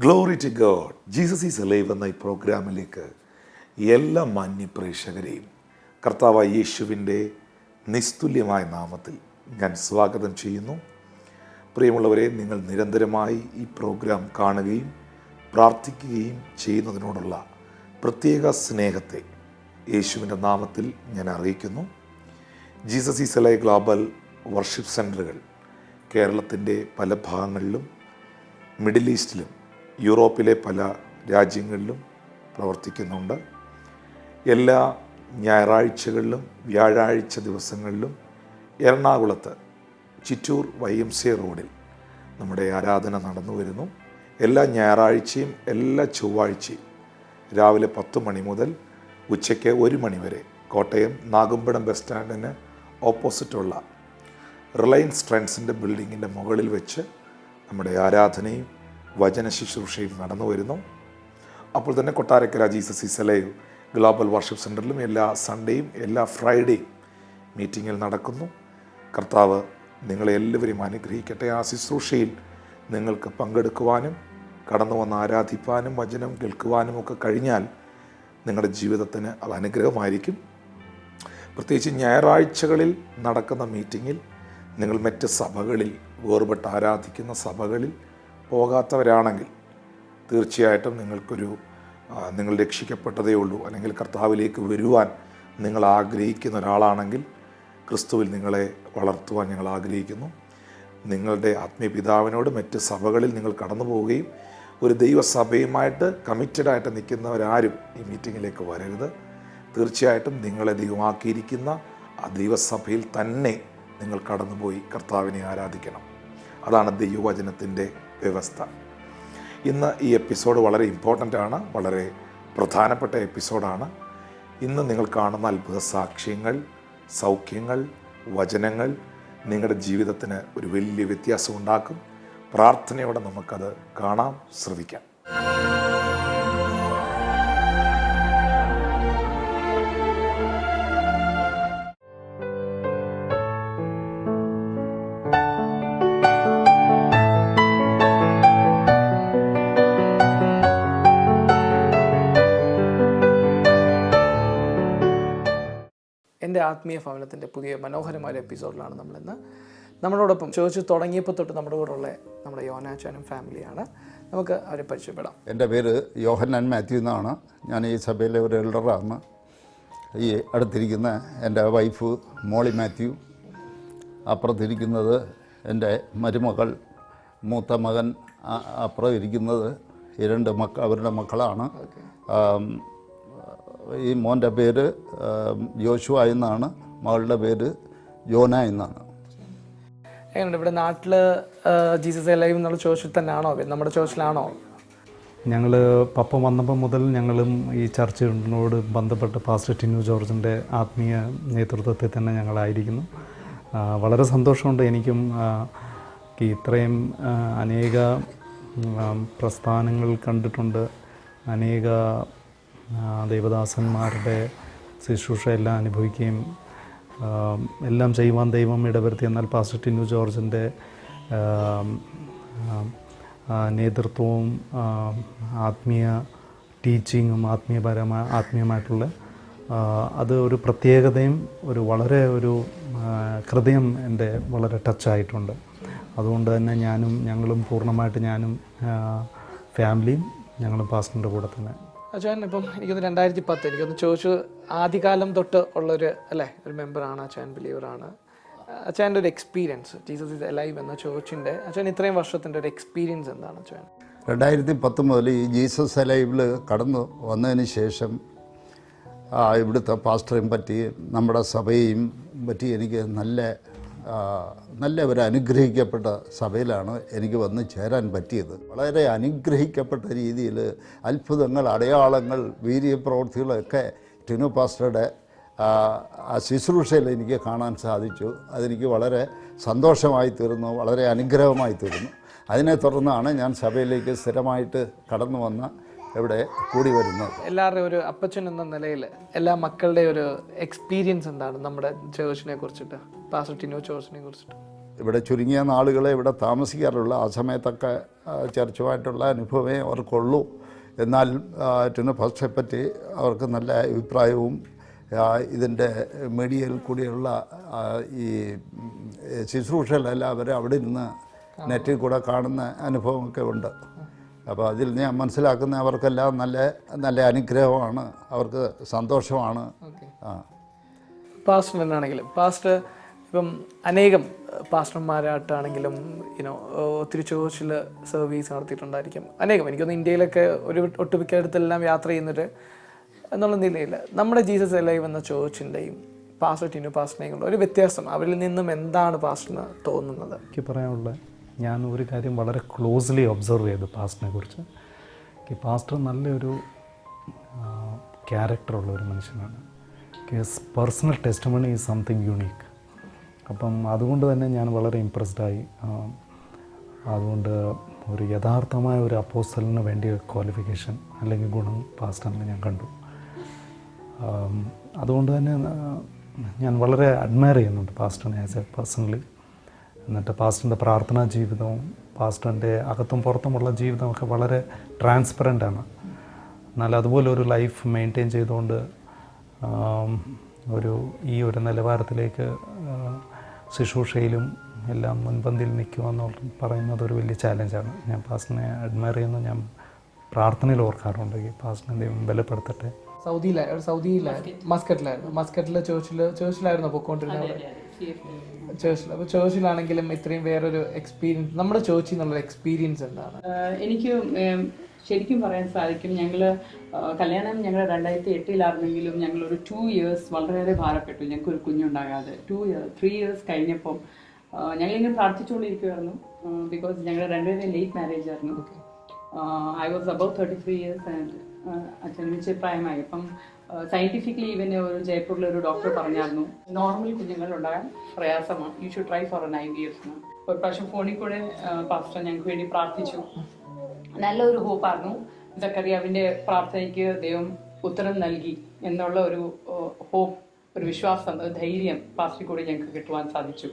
Glory to God. Jesus is alive എന്ന ഈ പ്രോഗ്രാമിലേക്ക് എല്ലാ മാന്യ പ്രേക്ഷകരെയും കർത്താവായ യേശുവിൻ്റെ നിസ്തുല്യമായ നാമത്തിൽ ഞാൻ സ്വാഗതം ചെയ്യുന്നു. പ്രിയമുള്ളവരെ, നിങ്ങൾ നിരന്തരമായി ഈ പ്രോഗ്രാം കാണുകയും പ്രാർത്ഥിക്കുകയും ചെയ്യുന്നതിനോടുള്ള പ്രത്യേക സ്നേഹത്തെ യേശുവിൻ്റെ നാമത്തിൽ ഞാൻ അറിയിക്കുന്നു. Jesus is Alive Global worship സെൻ്ററുകൾ കേരളത്തിൻ്റെ പല ഭാഗങ്ങളിലും, മിഡിൽ ഈസ്റ്റിലും യൂറോപ്പിലെ പല രാജ്യങ്ങളിലും പ്രവർത്തിക്കുന്നുണ്ട്. എല്ലാ ഞായറാഴ്ചകളിലും വ്യാഴാഴ്ച ദിവസങ്ങളിലും എറണാകുളത്ത് ചിറ്റൂർ YMCA റോഡിൽ നമ്മുടെ ആരാധന നടന്നു വരുന്നു. എല്ലാ ഞായറാഴ്ചയും എല്ലാ ചൊവ്വാഴ്ചയും രാവിലെ 10 മണി മുതൽ ഉച്ചയ്ക്ക് 1 മണി വരെ കോട്ടയം നാഗമ്പടം ബസ് സ്റ്റാൻഡിന് ഓപ്പോസിറ്റുള്ള റിലയൻസ് ട്രെൻഡ്സിൻ്റെ ബിൽഡിങ്ങിൻ്റെ മുകളിൽ വെച്ച് നമ്മുടെ ആരാധനയും വചന ശുശ്രൂഷയും നടന്നു വരുന്നു. അപ്പോൾ തന്നെ Kottarakkara Jesus is Alive Global Worship സെൻ്ററിലും എല്ലാ സൺഡേയും എല്ലാ ഫ്രൈഡേയും മീറ്റിങ്ങിൽ നടക്കുന്നു. കർത്താവ് നിങ്ങളെ എല്ലാവരെയും അനുഗ്രഹിക്കട്ടെ. ആ ശുശ്രൂഷയിൽ നിങ്ങൾക്ക് പങ്കെടുക്കുവാനും കടന്നു വന്ന് ആരാധിപ്പാനും വചനം കേൾക്കുവാനും ഒക്കെ കഴിഞ്ഞാൽ നിങ്ങളുടെ ജീവിതത്തിന് അത് അനുഗ്രഹമായിരിക്കും. പ്രത്യേകിച്ച് ഞായറാഴ്ചകളിൽ നടക്കുന്ന മീറ്റിങ്ങിൽ നിങ്ങൾ മറ്റ് സഭകളിൽ വേർപെട്ട് ആരാധിക്കുന്ന സഭകളിൽ പോകാത്തവരാണെങ്കിൽ തീർച്ചയായിട്ടും നിങ്ങൾ രക്ഷിക്കപ്പെട്ടതേ ഉള്ളൂ, അല്ലെങ്കിൽ കർത്താവിലേക്ക് വരുവാൻ നിങ്ങൾ ആഗ്രഹിക്കുന്ന ഒരാളാണെങ്കിൽ ക്രിസ്തുവിൽ നിങ്ങളെ വളർത്തുവാൻ ഞങ്ങൾ ആഗ്രഹിക്കുന്നു. നിങ്ങളുടെ ആത്മീയ പിതാവിനോട് മറ്റ് സഭകളിൽ നിങ്ങൾ കടന്നു പോവുകയും ഒരു ദൈവസഭയുമായിട്ട് കമ്മിറ്റഡായിട്ട് നിൽക്കുന്നവരാരും ഈ മീറ്റിങ്ങിലേക്ക് വരരുത്. തീർച്ചയായിട്ടും നിങ്ങളെ ദൈവമാക്കിയിരിക്കുന്ന ആ ദൈവസഭയിൽ തന്നെ നിങ്ങൾ കടന്നുപോയി കർത്താവിനെ ആരാധിക്കണം. അതാണ് ദൈവവചനത്തിൻ്റെ വ്യവസ്ഥ. ഇന്ന് ഈ എപ്പിസോഡ് വളരെ ഇമ്പോർട്ടൻ്റ് ആണ്, വളരെ പ്രധാനപ്പെട്ട എപ്പിസോഡാണ്. ഇന്ന് നിങ്ങൾ കാണുന്ന അത്ഭുത സാക്ഷ്യങ്ങൾ, സൗഖ്യങ്ങൾ, വചനങ്ങൾ നിങ്ങളുടെ ജീവിതത്തിന് ഒരു വലിയ വ്യത്യാസം ഉണ്ടാക്കും. പ്രാർത്ഥനയോടെ നമുക്കത് കാണാം, ശ്രവിക്കാം. എൻ്റെ ആത്മീയ ഭവനത്തിൻ്റെ പുതിയ മനോഹരമായ എപ്പിസോഡിലാണ് നമ്മളിന്ന്. നമ്മളോടൊപ്പം ചോദിച്ചു തുടങ്ങിയപ്പോൾ തൊട്ട് നമ്മുടെ കൂടെ ഉള്ള നമ്മുടെ യോഹന്നാനും ഫാമിലിയാണ്. നമുക്ക് അവരെ പരിചയപ്പെടാം. എൻ്റെ പേര് യോഹന്നാൻ മാത്യു എന്നാണ്. ഞാൻ ഈ സഭയിലെ ഒരു എൽഡറാണ്. ഈ അടുത്തിരിക്കുന്ന എൻ്റെ വൈഫ് മോളി മാത്യു, അപ്പുറത്തിരിക്കുന്നത് എൻ്റെ മരുമകൾ, മൂത്ത മകൻ, അപ്പുറം ഇരിക്കുന്നത് അവരുടെ മക്കളാണ്. ഈ മോൻ്റെ പേര് യോശുവ എന്നാണ്, മകളുടെ പേര് ജോന എന്നാണ്. എങ്ങനെയുണ്ട് ഇവിടെ നാട്ടിൽ ജീസസ് അലൈവ് എന്നുള്ള ചോദിച്ചിൽ തന്നെയാണോ, നമ്മുടെ ചോദിച്ചിലാണോ? ഞങ്ങൾ പപ്പ വന്നപ്പോൾ മുതൽ ഞങ്ങളും ഈ ചർച്ചിനോട് ബന്ധപ്പെട്ട് പാസ്റ്റർ ടിനു ജോർജിൻ്റെ ആത്മീയ നേതൃത്വത്തിൽ തന്നെ ഞങ്ങളായിരിക്കുന്നു. വളരെ സന്തോഷമുണ്ട്. എനിക്കും ഇത്രയും അനേക പ്രസ്ഥാനങ്ങൾ കണ്ടിട്ടുണ്ട്, അനേക ദൈവദാസന്മാരുടെ ശുശ്രൂഷ എല്ലാം അനുഭവിക്കുകയും എല്ലാം ചെയ്യുവാൻ ദൈവം ഇടവരുത്തി. എന്നാൽ പാസ്റ്റർ ടിനു ജോർജിൻ്റെ നേതൃത്വവും ആത്മീയ ടീച്ചിങ്ങും ആത്മീയമായിട്ടുള്ള അത് ഒരു പ്രത്യേകതയും വളരെ ഒരു ഹൃദയം എൻ്റെ വളരെ ടച്ചായിട്ടുണ്ട്. അതുകൊണ്ട് തന്നെ ഞങ്ങളും പൂർണ്ണമായിട്ട് ഞാനും ഫാമിലിയും ഞങ്ങളും പാസ്റ്ററിൻ്റെ കൂടെ തന്നെ. അച്ഛൻ ഇപ്പം എനിക്കൊന്ന് 2010 എനിക്കൊന്ന് ചോദിച്ചു ആദ്യകാലം തൊട്ട് ഉള്ളൊരു ഒരു മെമ്പറാണ് അച്ഛൻ, ബിലീവറാണ്. അച്ഛൻ്റെ ഒരു എക്സ്പീരിയൻസ് ജീസസ് ഈസ് അലൈവ് എന്ന ചോദിച്ചിൻ്റെ അച്ഛൻ ഇത്രയും വർഷത്തിൻ്റെ ഒരു എക്സ്പീരിയൻസ് എന്താണ് അച്ഛൻ? 2010 മുതൽ ഈ ജീസസ് അലൈവിൽ കടന്നു വന്നതിന് ശേഷം ഇവിടുത്തെ പാസ്റ്ററേയും പറ്റി നമ്മുടെ സഭയെയും പറ്റി എനിക്ക് നല്ല ഒരു അനുഗ്രഹിക്കപ്പെട്ട സഭയിലാണ് എനിക്ക് വന്ന് ചേരാൻ പറ്റിയത്. വളരെ അനുഗ്രഹിക്കപ്പെട്ട രീതിയിൽ അത്ഭുതങ്ങൾ, അടയാളങ്ങൾ, വീര്യപ്രവൃത്തികളൊക്കെ ടിനു പാസ്റ്ററുടെ ആ ശുശ്രൂഷയിൽ എനിക്ക് കാണാൻ സാധിച്ചു. അതെനിക്ക് വളരെ സന്തോഷമായി തീർന്നു, വളരെ അനുഗ്രഹമായി തീർന്നു. അതിനെ തുടർന്നാണ് ഞാൻ സഭയിലേക്ക് സ്ഥിരമായിട്ട് കടന്നു വന്ന ഇവിടെ കൂടി വരുന്നത്. എല്ലാവരുടെയും ഒരു അപ്പച്ചൻ എന്ന നിലയിൽ എല്ലാ മക്കളുടെ ഒരു എക്സ്പീരിയൻസ് എന്താണ് നമ്മുടെ ചേർച്ചിനെ കുറിച്ചിട്ട്, പാസ്റ്റർ ടിനു ചേർച്ചിനെ കുറിച്ചിട്ട്? ഇവിടെ ചുരുങ്ങിയ നാളുകളെ ഇവിടെ താമസിക്കാറുള്ളൂ. ആ സമയത്തൊക്കെ ചർച്ചുമായിട്ടുള്ള അനുഭവമേ അവർക്കുള്ളൂ. എന്നാൽ ടിനു പാസ്റ്ററെപ്പറ്റി അവർക്ക് നല്ല അഭിപ്രായവും ഇതിൻ്റെ മീഡിയയിൽ കൂടിയുള്ള ഈ ശുശ്രൂഷകളെല്ലാം അവർ അവിടെ നിന്ന് നെറ്റിൽ കൂടെ കാണുന്ന അനുഭവമൊക്കെ ഉണ്ട്. അപ്പോൾ അതിൽ ഞാൻ മനസ്സിലാക്കുന്ന അവർക്കെല്ലാം നല്ല നല്ല അനുഗ്രഹമാണ്, അവർക്ക് സന്തോഷമാണ്. പാസ്റ്റർ എന്നാണെങ്കിലും പാസ്റ്റർ ഇപ്പം അനേകം പാസ്റ്റർമാരായിട്ടാണെങ്കിലും ഒത്തിരി ചോർച്ചിൽ സർവീസ് നടത്തിയിട്ടുണ്ടായിരിക്കും. അനേകം എനിക്കൊന്ന് ഇന്ത്യയിലൊക്കെ ഒട്ടുമിക്കയിടത്തെല്ലാം യാത്ര ചെയ്യുന്നത് എന്നുള്ള നിലയിൽ നമ്മുടെ ജീസസ് എലൈവ് എന്ന ചോർച്ചിൻ്റെയും പാസ്റ്റർ ടിനു പാസ്റ്ററിനെയും കൊണ്ട് ഒരു വ്യത്യാസം, അവരിൽ നിന്നും എന്താണ് പാസ്റ്ററിന് തോന്നുന്നത്? എനിക്ക് പറയാനുള്ളത്, ഞാൻ ഒരു കാര്യം വളരെ ക്ലോസ്ലി ഒബ്സർവ് ചെയ്തു പാസ്റ്ററിനെ കുറിച്ച്. പാസ്റ്റർ നല്ലൊരു ക്യാരക്ടറുള്ള ഒരു മനുഷ്യനാണ്. His personal testimony is something unique. അപ്പം അതുകൊണ്ട് തന്നെ ഞാൻ വളരെ ഇമ്പ്രസ്ഡായി. അതുകൊണ്ട് ഒരു യഥാർത്ഥമായ ഒരു അപ്പോസ്റ്റലിന് വേണ്ടിയ ക്വാളിഫിക്കേഷൻ അല്ലെങ്കിൽ ഗുണം പാസ്റ്ററിനെ ഞാൻ കണ്ടു. അതുകൊണ്ട് തന്നെ ഞാൻ വളരെ അഡ്മയർ ചെയ്യുന്നുണ്ട് പാസ്റ്ററിനെ ആസ് എ പേഴ്സണലി. എന്നിട്ട് പാസ്റ്ററിൻ്റെ പ്രാർത്ഥനാ ജീവിതവും പാസ്റ്ററിൻ്റെ അകത്തും പുറത്തുമുള്ള ജീവിതമൊക്കെ വളരെ ട്രാൻസ്പെറൻ്റാണ്. എന്നാൽ അതുപോലെ ഒരു ലൈഫ് മെയിൻറ്റെയിൻ ചെയ്തുകൊണ്ട് ഈ ഒരു നിലവാരത്തിലേക്ക് ശുശ്രൂഷയിലും എല്ലാം മുൻപന്തിയിൽ നിൽക്കുക എന്ന് പറയുന്നത് ഒരു വലിയ ചാലഞ്ചാണ്. ഞാൻ പാസ്റ്ററിനെ അഡ്മയർ ചെയ്യുന്നു. ഞാൻ പ്രാർത്ഥനയിൽ ഓർക്കാറുണ്ട് ഈ പാസ്റ്ററിനെ ദൈവം ബലപ്പെടുത്തട്ടെ. സൗദിയിലായിരുന്നു, മസ്കറ്റിലെ ചേർച്ചിലായിരുന്നു പോയിക്കൊണ്ടിരുന്നത്. ചേർച്ചിൽ, അപ്പോൾ ചേർച്ചിലാണെങ്കിലും ഇത്രയും വേറൊരു എക്സ്പീരിയൻസ്, നമ്മുടെ ചേർച്ചിൽ നിന്നുള്ളൊരു എക്സ്പീരിയൻസ് എന്താണ്? എനിക്ക് ശരിക്കും പറയാൻ സാധിക്കും, കല്യാണം ഞങ്ങൾ 2008 ഞങ്ങളൊരു 2 years വളരെയേറെ ഭാരപ്പെട്ടു. ഞങ്ങൾക്കൊരു കുഞ്ഞുണ്ടാകാതെ 3 years കഴിഞ്ഞപ്പം ഞങ്ങളിങ്ങനെ പ്രാർത്ഥിച്ചുകൊണ്ടിരിക്കുമായിരുന്നു. ബിക്കോസ് ഞങ്ങൾ രണ്ടുപേരും ലേറ്റ് മാരേജ് ആയിരുന്നു. I was about 33 years and അച്ഛന് നിശ്ചയപ്രായമായി. അപ്പം സയൻറ്റിഫിക്കലി ഇവന് ഒരു ജയ്പൂരിലൊരു ഡോക്ടർ പറഞ്ഞായിരുന്നു, നോർമൽ കുഞ്ഞുങ്ങൾ ഉണ്ടാകാൻ പ്രയാസമാണ്, you should try four 9 years. ഒരു പ്രാവശ്യം ഫോണിൽ കൂടെ പാസ്റ്റർ ഞങ്ങൾക്ക് വേണ്ടി പ്രാർത്ഥിച്ചു. നല്ലൊരു ഹോപ്പായിരുന്നു. സക്കറിയാവിൻ്റെ പ്രാർത്ഥനയ്ക്ക് ദൈവം ഉത്തരം നൽകി എന്നുള്ള ഒരു ഹോപ്പ്, ഒരു വിശ്വാസം, ഒരു ധൈര്യം പാസ്റ്ററിൽ കൂടെ ഞങ്ങൾക്ക് കിട്ടുവാൻ സാധിച്ചു.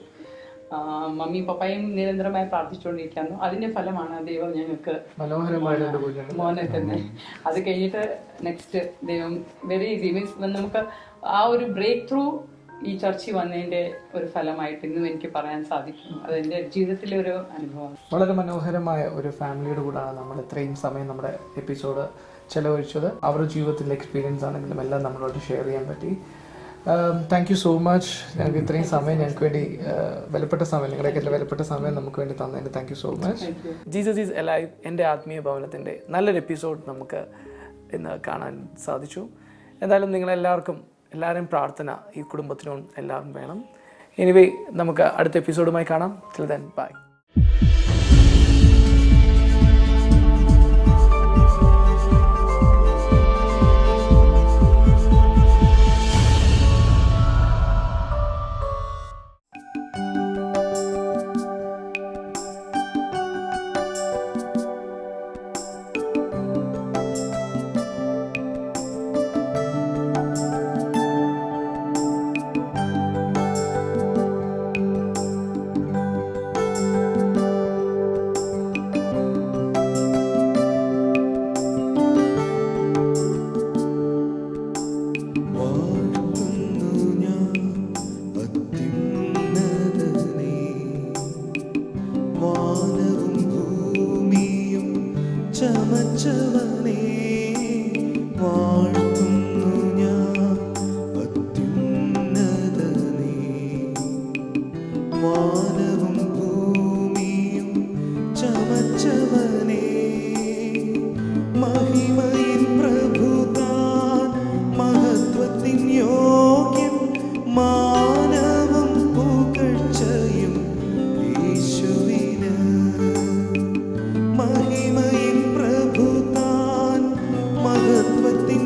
മമ്മിയും പപ്പയും നിരന്തരമായി പ്രാർത്ഥിച്ചുകൊണ്ടിരിക്കുന്നു. അതിൻ്റെ ഫലമാണ് ദൈവം ഞങ്ങൾക്ക് മോനെ തന്നെ. അത് കഴിഞ്ഞിട്ട് നെക്സ്റ്റ് ദൈവം വെരി ഈസി മീൻസ് നമുക്ക് ആ ഒരു ബ്രേക്ക് ത്രൂ ഈ ചർച്ചിൽ വന്നതിൻ്റെ ഒരു ഫലമായിട്ട് ഇന്നും എനിക്ക് പറയാൻ സാധിക്കും. അതെൻ്റെ ജീവിതത്തിലെ ഒരു അനുഭവം. വളരെ മനോഹരമായ ഒരു ഫാമിലിയുടെ കൂടെയാണ് നമ്മൾ ഇത്രയും സമയം നമ്മുടെ എപ്പിസോഡ് ചെലവഴിച്ചത്. അവരുടെ ജീവിതത്തിലെ എക്സ്പീരിയൻസ് ആണെങ്കിലും എല്ലാം നമ്മളോട് ഷെയർ ചെയ്യാൻ പറ്റി. Thank you so much. ഞങ്ങൾക്ക് ഇത്രയും സമയം ഞങ്ങൾക്ക് വേണ്ടി വിലപ്പെട്ട സമയം, നിങ്ങളുടെയൊക്കെ വിലപ്പെട്ട സമയം നമുക്ക് വേണ്ടി തന്നതിന് thank you so much. Jesus is alive എൻ്റെ ആത്മീയ ഭവനത്തിൻ്റെ നല്ലൊരു എപ്പിസോഡ് നമുക്ക് ഇന്ന് കാണാൻ സാധിച്ചു. എന്തായാലും എല്ലാവരും പ്രാർത്ഥന ഈ കുടുംബത്തിനും എല്ലാവരും വേണം. എനിവേ, നമുക്ക് അടുത്ത എപ്പിസോഡുമായി കാണാം. Till then, bye. മഹിമയിൻ പ്രഭുതാൻ മഹത്വത്തിൻ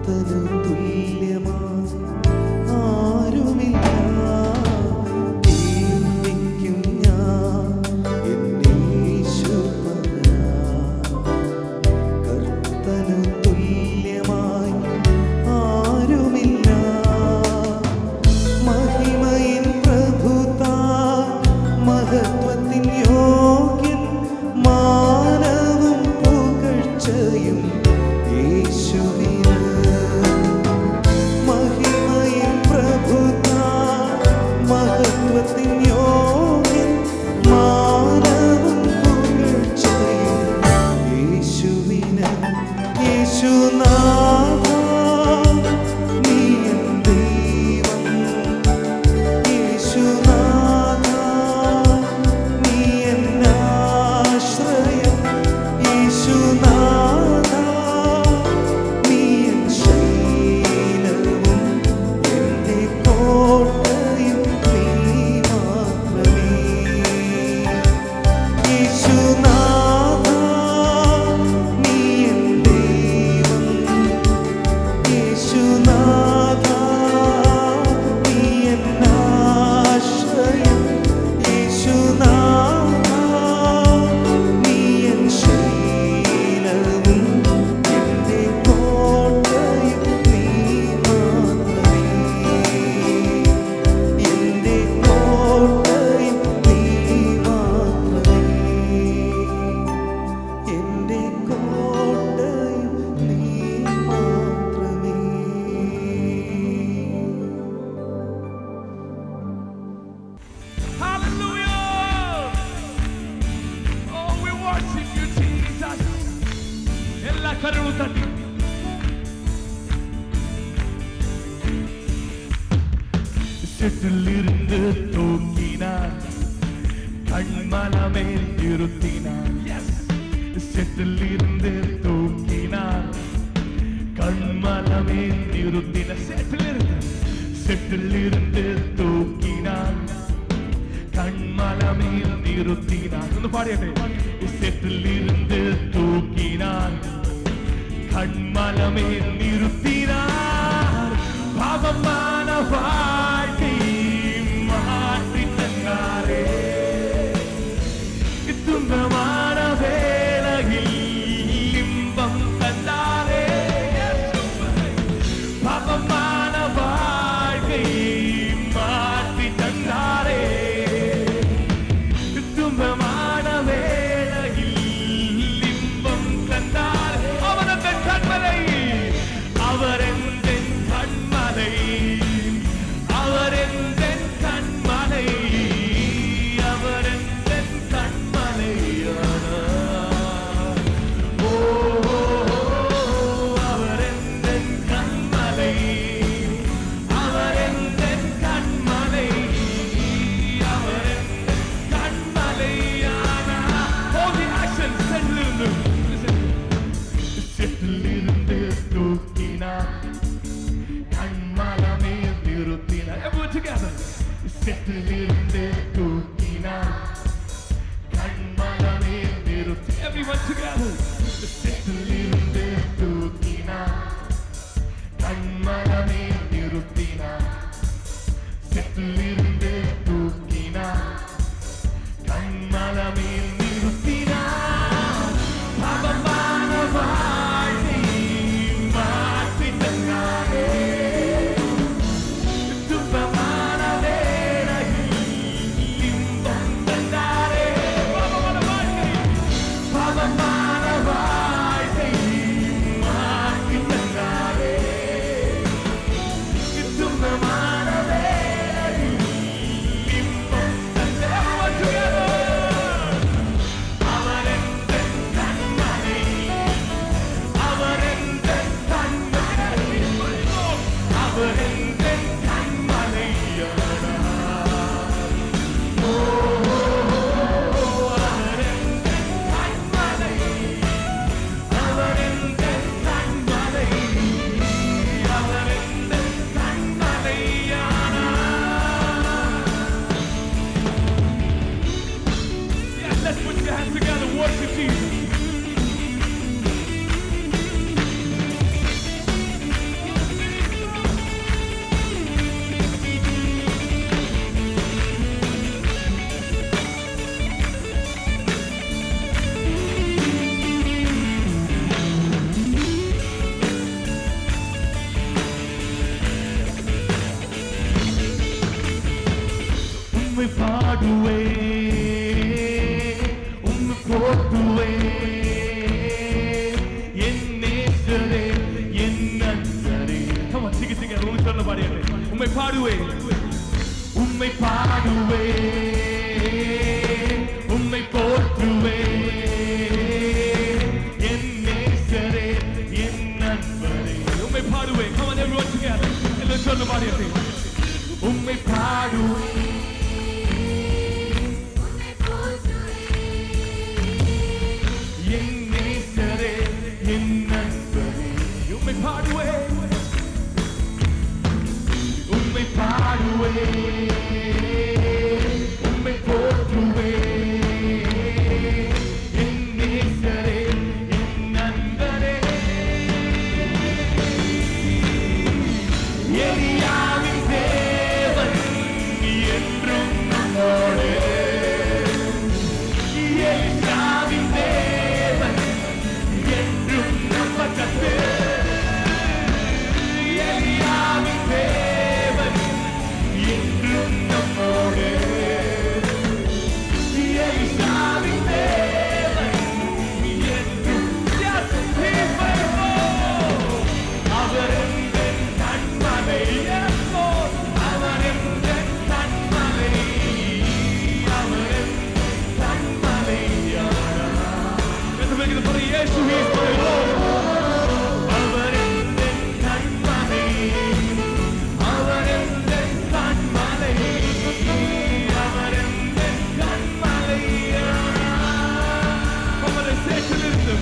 കർത്തനു തുല്യമായി ആരുമില്ല. കീർത്തിക്കും ഞാൻ എന്നെ യേശുപരാ. കർത്തനു തുല്യമായി ആരുമില്ല. മഹിമയിൻ പ്രഭുതാൻ മഹത്വത്തിൻ യോഗ്യൻ മാനവും പുകഴ്ചയും യേശുവിന്. മഹിമയിൻ പ്രഭുതാൻ മഹത്വത്തിൻ യോഗ്യൻ മാനവും പുകഴ്ചയും യേശുവിന്. യേശുനാഥാ നീ എൻ ദൈവം. യേശുനാഥാ നീ എൻ ആശ്രയം. യേശുനാഥാ നീ എൻ ശൈലവും എൻ്റെ കോട്ടയും നീ മാത്രമേ. യേശുനാഥാ നീ എൻ ദൈവം. യേശുനാഥാ നീ എൻ ആശ്രയം. യേശുനാഥാ നീ എൻ ശൈലവും എൻ്റെ കോട്ടയും നീ മാത്രമേ. എൻ്റെ കോട്ടയും നീ മാത്രമേ. എൻ്റെ കോട്ടയും നീ മാത്രമേ. Hallelujah! Oh, we worship you, Jesus. എല്ലാ കരങ്ങളും തട്ടി செட்டிலிருந்து தூக்கினார் கண்மலமேல் நிறுத்தினார். செட்டிலிருந்து தூக்கினார் கண்மலமேல் நிறுத்தினார். செட்டிலிருந்து தூக்கினார் கண்மலமேல் நிறுத்தினார். ഒന്ന് പാടിയട്ടെ. செட்டிலிருந்து தூக்கினார் கண்மலமேൽ நிறுத்தினார். பாவமான வாழ்க்கை மாற்றி தந்தாரே. துன்பமான வேளையில் இன்பம் தந்தாரே. பாவமான வாழ்க்கை மாற்றி தந்தாரே. துன்பமான வேளையில் இன்பம் தந்தாரே. அவரது கண்மலை, அவரெந்த கண்மலை, அவரெந்த கண்மலை, அவரெந்த கண்மலை. ஓ அவரெந்த கண்மலை, அவரெந்த கண்மலை, அவரெந்த கண்மலையான. All the actions செட்டிலிருந்து தூக்கினார் கண்மலமே நிறுத்தினார். Everyone together. செட்டிலிருந்து தூக்கினார் கண்மலமே நிறுத்தி. Everyone together. செட்டிலிருந்து தூக்கினார் கண்மலமே நிறுத்தினார். செட்டிலிருந்து தூக்கினார் கண்மலமே நிறுத்தினார். பாவமான வாழ்க்கை மாற்றி தந்தாரே. துன்பமான வேளையில் பாடுவே உம்மை போற்றுவே என் நேசரே என் நண்பரே. Come on, sing it together. ஒரு சொல்ல பாடியவே உம்மை பாடுவே உம்மை பாடுவே உம்மை போற்றுவே என் நேசரே என் நண்பரே. உம்மை பாடுவே. Come on, everyone together. எல்லாரும் சொல்ல பாடியவே உம்மை பாடுவே என் நேசரே என் நண்பரே. உம்மை பாடுவே உம்மை பாடுவே உம்மை போற்றுவே என் நேசரே என் நண்பரே. எலியாவின் தேவன் என்றும் நம்மோடு, எலிசாவின் தேவன் என்றும் நம் பக்கத்தில். எலியாவின் தேவன் என்றும் நம்மோடு, எலிசாவின் தேவன் என்றும். Yes, he is faithful. அவர் எங்கள் கண்மலை. Yes, Lord. அவர் எங்கள் கண்மலை. அவர் எங்கள் கண்மலை. Let's make it for இயேசு. He is my Lord. அவர் எங்கள் கண்மலை. அவர் எங்கள் கண்மலை. அவர் எங்கள் கண்மலை. அவரை சேற்றிலிருந்து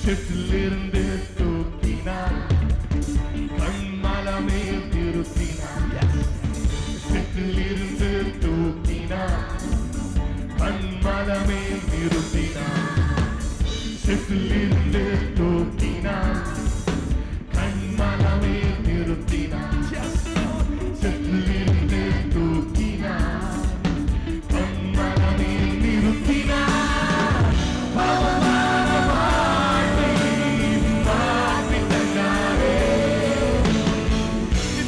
சேற்றிலிருந்து தூக்கினார், கண்மலமே திருத்தினார். சேற்றிலிருந்து தூக்கினார், கண்மலமே நிறுத்தினார். சேற்றிலிருந்து தூக்கினார், கண்மலமே நிறுத்தினார். சேற்றிலிருந்து தூக்கினார், கண்மலமே நிறுத்தினார். பாவமான வாழ்வை மாற்றி தந்தாரே,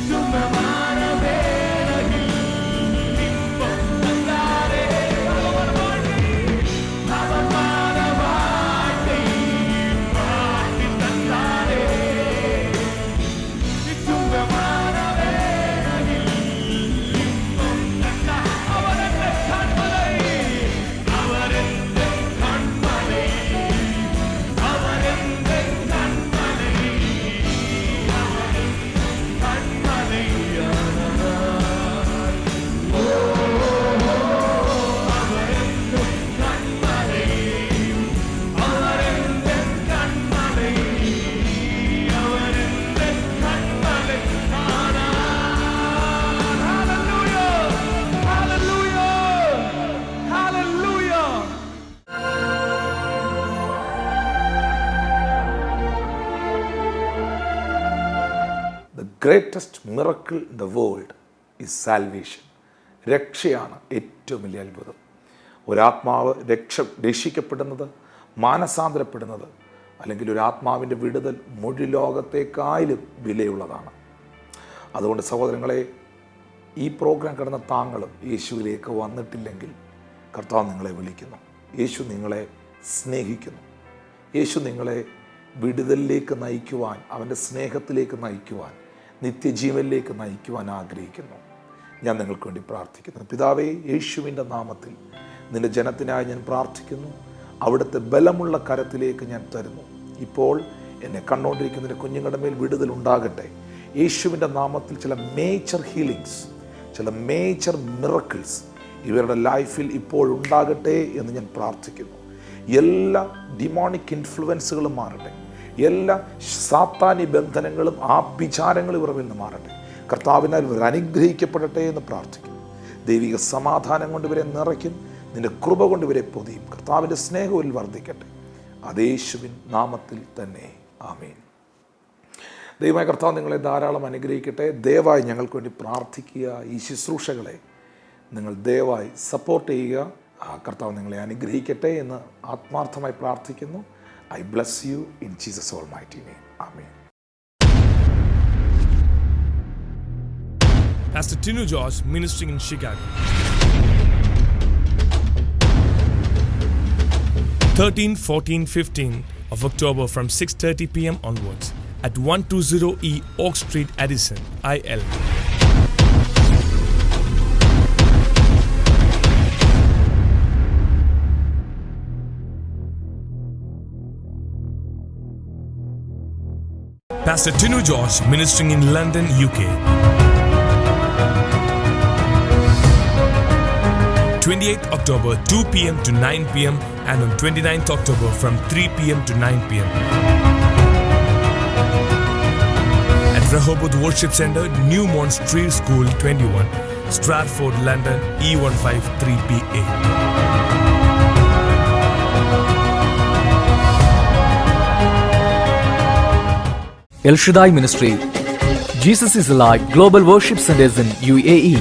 துன்பமான வேளையில் இன்பம் தந்தாரே. பாவமான வாழ்வை மாற்றி தந்தாரே, துன்பமான வேளையில் இன்பம் தந்தார். அவர் எங்கள் கண்மலை. அவர் எங்கள் கண்மலை. அவர் எங்கள் கண்மலை. அவர் எங்கள் கண்மலை. அவர் எங்கள் கண்மலை. அவர் எங்கள் கண்மலை. அவர் எங்கள் கண்மலை. Hallelujah! Hallelujah! Hallelujah! The greatest miracle in the world is salvation. രക്ഷയാണ് ഏറ്റവും വലിയ അത്ഭുതം. ഒരാത്മാവ് രക്ഷിക്കപ്പെടുന്നത്, മാനസാന്തരപ്പെടുന്നത്, അല്ലെങ്കിൽ ഒരു ആത്മാവിൻ്റെ വിടുതൽ മുഴു ലോകത്തേക്കായാലും വിലയുള്ളതാണ്. അതുകൊണ്ട് സഹോദരങ്ങളെ, ഈ പ്രോഗ്രാം കിടന്ന താങ്കളും യേശുവിലേക്ക് വന്നിട്ടില്ലെങ്കിൽ കർത്താവ് നിങ്ങളെ വിളിക്കുന്നു. യേശു നിങ്ങളെ സ്നേഹിക്കുന്നു. യേശു നിങ്ങളെ വിടുതലിലേക്ക് നയിക്കുവാൻ, അവൻ്റെ സ്നേഹത്തിലേക്ക് നയിക്കുവാൻ, നിത്യജീവനിലേക്ക് നയിക്കുവാൻ ആഗ്രഹിക്കുന്നു. ഞാൻ നിങ്ങൾക്ക് വേണ്ടി പ്രാർത്ഥിക്കുന്നു. പിതാവേ, യേശുവിൻ്റെ നാമത്തിൽ നിൻ്റെ ജനത്തിനായി ഞാൻ പ്രാർത്ഥിക്കുന്നു. അവിടുത്തെ ബലമുള്ള കരത്തിലേക്ക് ഞാൻ തരുന്നു. ഇപ്പോൾ എന്നെ കണ്ടുകൊണ്ടിരിക്കുന്ന കുഞ്ഞുങ്ങളുടെ മേൽ വിടുതൽ ഉണ്ടാകട്ടെ. യേശുവിൻ്റെ നാമത്തിൽ ചില മേജർ ഹീലിങ്സ്, ചില മേജർ മിറക്കിൾസ് ഇവരുടെ ലൈഫിൽ ഇപ്പോഴുണ്ടാകട്ടെ എന്ന് ഞാൻ പ്രാർത്ഥിക്കുന്നു. എല്ലാ ഡിമോണിക് ഇൻഫ്ലുവൻസുകളും മാറട്ടെ. എല്ലാ സാത്താനി ബന്ധനങ്ങളും ആഭിചാരങ്ങളും ഇവരുടെ നിന്ന് മാറട്ടെ. കർത്താവിനാൽ ഇവർ അനുഗ്രഹിക്കപ്പെടട്ടെ എന്ന് പ്രാർത്ഥിക്കുന്നു. ദൈവിക സമാധാനം കൊണ്ട് ഇവരെ നിറയ്ക്കും. നിൻ്റെ കൃപ കൊണ്ട് ഇവരെ പൊതിയും. കർത്താവിൻ്റെ സ്നേഹത്തിൽ വർദ്ധിക്കട്ടെ. യേശുവിൻ നാമത്തിൽ തന്നെ ആമേൻ. ദൈവമായ കർത്താവ് നിങ്ങളെ ധാരാളം അനുഗ്രഹിക്കട്ടെ. ദയവായി ഞങ്ങൾക്ക് വേണ്ടി പ്രാർത്ഥിക്കുക. ഈ ശുശ്രൂഷകളെ നിങ്ങൾ ദയവായി സപ്പോർട്ട് ചെയ്യുക. കർത്താവ് നിങ്ങളെ അനുഗ്രഹിക്കട്ടെ എന്ന് ആത്മാർത്ഥമായി പ്രാർത്ഥിക്കുന്നു. I bless you in Jesus' almighty name. Amen. Pastor Tinu Josh ministering in Chicago. 13, 14, 15 of October from 6:30 p.m. onwards at 120E Oak Street, Addison, IL. Pastor Tinu Josh ministering in London, UK. 28th October 2 p.m. to 9 p.m. and on 29th October from 3 p.m. to 9 p.m. At Rehoboth Worship Center, New Mont Street School 21, Stratford, London, E153PA. El Shaddai Ministry, Jesus is Alive Global Worship Centers in UAE,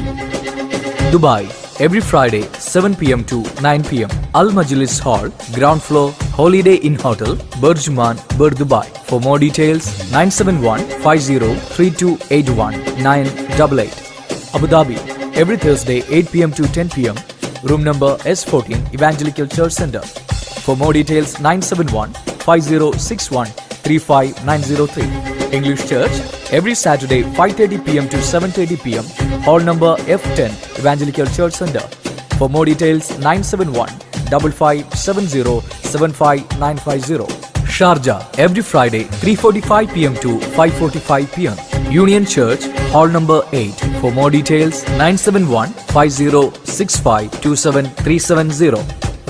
Dubai, every Friday 7 p.m. to 9 p.m. Al Majlis Hall, ground floor, Holiday Inn Hotel, Burjuman, Bur Dubai. For more details, 971-50-3281 988. Abu Dhabi, every Thursday 8 p.m. to 10 p.m. Room number S14, Evangelical Church Center. For more details, 971-5061-35903. English Church, every Saturday 5:30 p.m. to 7:30 p.m. Hall number F10, Evangelical Church Center. For more details, 971-5570-75950. Sharjah, every Friday 3:45 p.m. to 5:45 p.m. Union Church, Hall number 8. For more details, 971-5065-27370.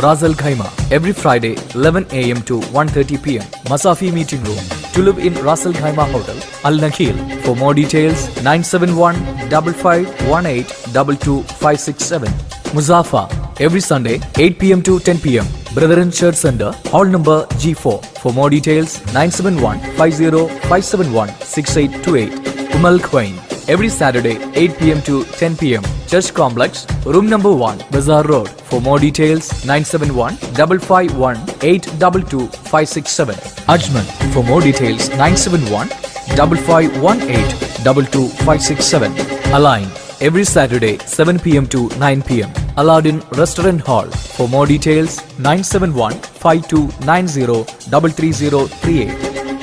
Ras Al Khaimah, every Friday 11 a.m. to 1:30 p.m. Masafi Meeting Room, to live in Ras Al Khaimah Hotel, Al Nakhil. For more details, 971-5518-22567. Muzaffar, every Sunday 8 p.m. to 10 p.m. Brethren Church Center, Hall number G4. For more details, 971-50571-6828. Umal Quain, every Saturday 8 p.m. to 10 p.m. Church Complex, room number 1, Bazaar Road. For more details, 971-551-822-567. Ajman, for more details, 971-5518-22567. Align, every Saturday 7 p.m. to 9 p.m. Aladdin Restaurant Hall. For more details, 971-5290-33038.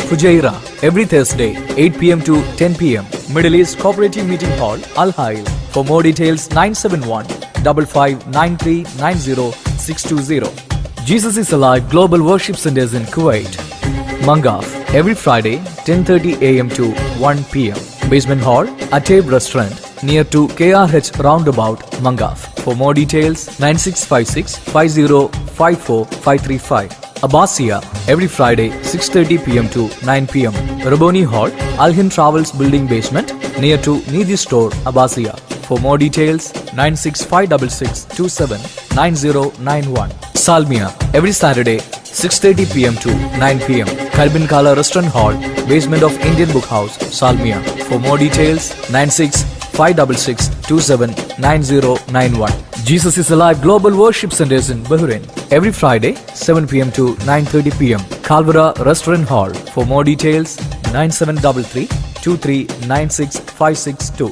Fujairah, every Thursday 8 p.m. to 10 p.m. Middle East Cooperative Meeting Hall, Al Hail. For more details, 971-5593-90-620. Jesus is Alive Global Worship Centers in Kuwait. Mangaf, every Friday 10:30 a.m. to 1 p.m. Basement Hall, Ateb Restaurant, near to KRH Roundabout, Mangaf. For more details, 9656-5054535. Abbasia, every Friday 6:30 p.m. to 9 p.m. Raboni Hall, Al Hind Travels Building Basement, near to Nidhi Store, Abbasia. For more details, 96566279091. Salmia, every Saturday 6:30 p.m. to 9 p.m. Karbin Kala Restaurant Hall, basement of Indian Book House, Salmia. For more details, 9656279091. Jesus is Alive Global Worship Centers in Bahrain, every Friday 7 p.m. to 9:30 p.m. Kalvara Restaurant Hall. For more details, 9733-2396-562.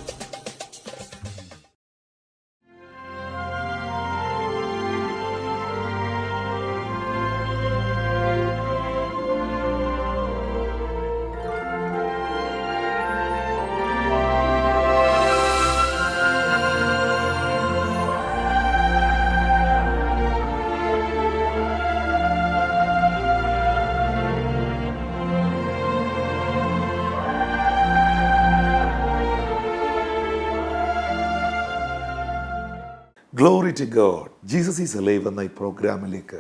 Glory to God. Jesus is alive എന്ന ഈ പ്രോഗ്രാമിലേക്ക്